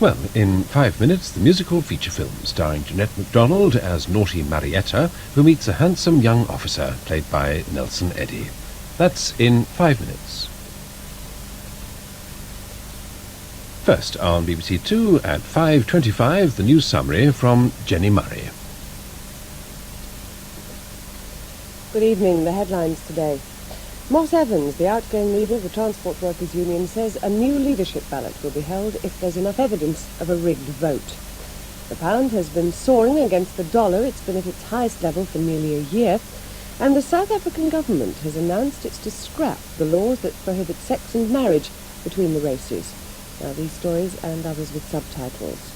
Well, in 5 minutes, the musical feature film starring Jeanette MacDonald as naughty Marietta, who meets a handsome young officer played by Nelson Eddy. That's in 5 minutes. First, on BBC2 at 5:25, the news summary from Jenny Murray. Good evening. The headlines today. Moss Evans, the outgoing leader of the Transport Workers' Union, says a new leadership ballot will be held if there's enough evidence of a rigged vote. The pound has been soaring against the dollar. It's been at its highest level for nearly a year. And the South African government has announced it's to scrap the laws that prohibit sex and marriage between the races. Now, these stories and others with subtitles.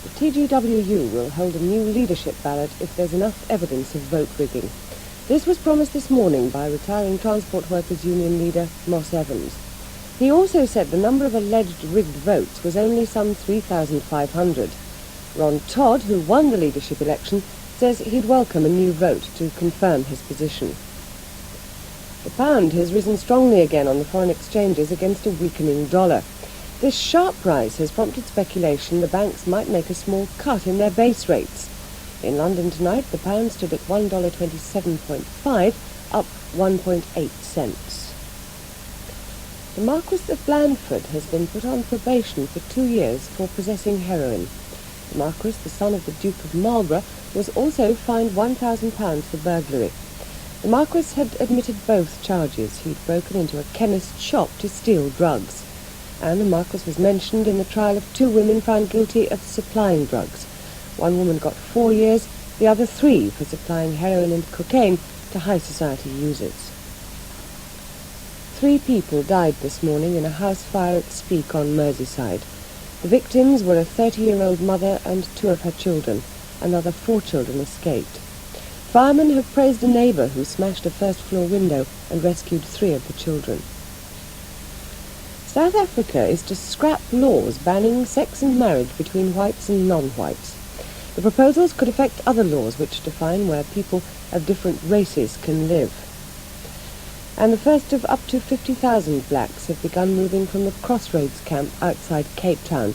The TGWU will hold a new leadership ballot if there's enough evidence of vote rigging. This was promised this morning by retiring Transport Workers' Union leader Moss Evans. He also said the number of alleged rigged votes was only some 3,500. Ron Todd, who won the leadership election, says he'd welcome a new vote to confirm his position. The pound has risen strongly again on the foreign exchanges against a weakening dollar. This sharp rise has prompted speculation the banks might make a small cut in their base rates. In London tonight, the pound stood at $1.27.5, up 1.8 cents. The Marquis of Blandford has been put on probation for 2 years for possessing heroin. The Marquis, the son of the Duke of Marlborough, was also fined £1,000 for burglary. The Marquis had admitted both charges. He'd broken into a chemist's shop to steal drugs. And the Marquis was mentioned in the trial of 2 women found guilty of supplying drugs. One woman got 4 years, the other 3 for supplying heroin and cocaine to high society users. 3 people died this morning in a house fire at Speke on Merseyside. The victims were a 30-year-old mother and 2 of her children. Another 4 children escaped. Firemen have praised a neighbour who smashed a first-floor window and rescued 3 of the children. South Africa is to scrap laws banning sex and marriage between whites and non-whites. The proposals could affect other laws which define where people of different races can live. And the first of up to 50,000 blacks have begun moving from the Crossroads camp outside Cape Town.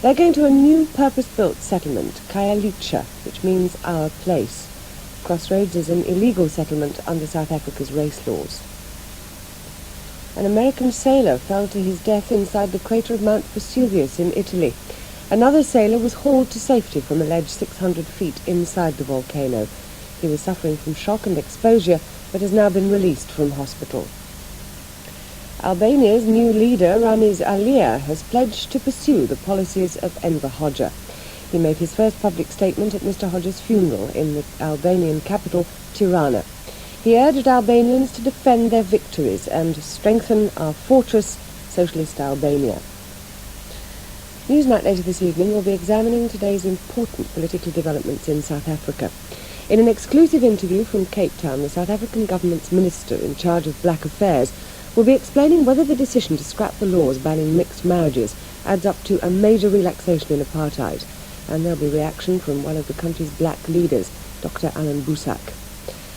They're going to a new purpose-built settlement, Khayelitsha, which means our place. Crossroads is an illegal settlement under South Africa's race laws. An American sailor fell to his death inside the crater of Mount Vesuvius in Italy. Another sailor was hauled to safety from a ledge 600 feet inside the volcano. He was suffering from shock and exposure, but has now been released from hospital. Albania's new leader, Ramiz Alia, has pledged to pursue the policies of Enver Hoxha. He made his first public statement at Mr. Hoxha's funeral in the Albanian capital, Tirana. He urged Albanians to defend their victories and strengthen our fortress, socialist Albania. Newsnight later this evening will be examining today's important political developments in South Africa. In an exclusive interview from Cape Town, the South African government's minister in charge of black affairs will be explaining whether the decision to scrap the laws banning mixed marriages adds up to a major relaxation in apartheid. And there'll be reaction from one of the country's black leaders, Dr. Alan Boesak.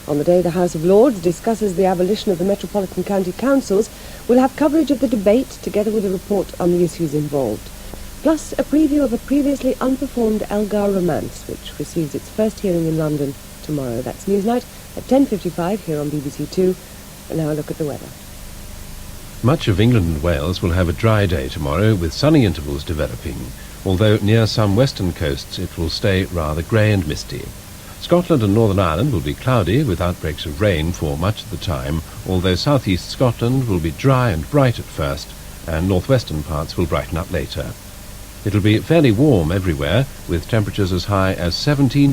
On the day the House of Lords discusses the abolition of the Metropolitan County Councils, we'll have coverage of the debate together with a report on the issues involved. Plus a preview of a previously unperformed Elgar romance, which receives its first hearing in London tomorrow. That's Newsnight at 10:55 here on BBC2. And now a look at the weather. Much of England and Wales will have a dry day tomorrow, with sunny intervals developing, although near some western coasts it will stay rather grey and misty. Scotland and Northern Ireland will be cloudy, with outbreaks of rain for much of the time, although southeast Scotland will be dry and bright at first, and northwestern parts will brighten up later. It'll be fairly warm everywhere, with temperatures as high as 17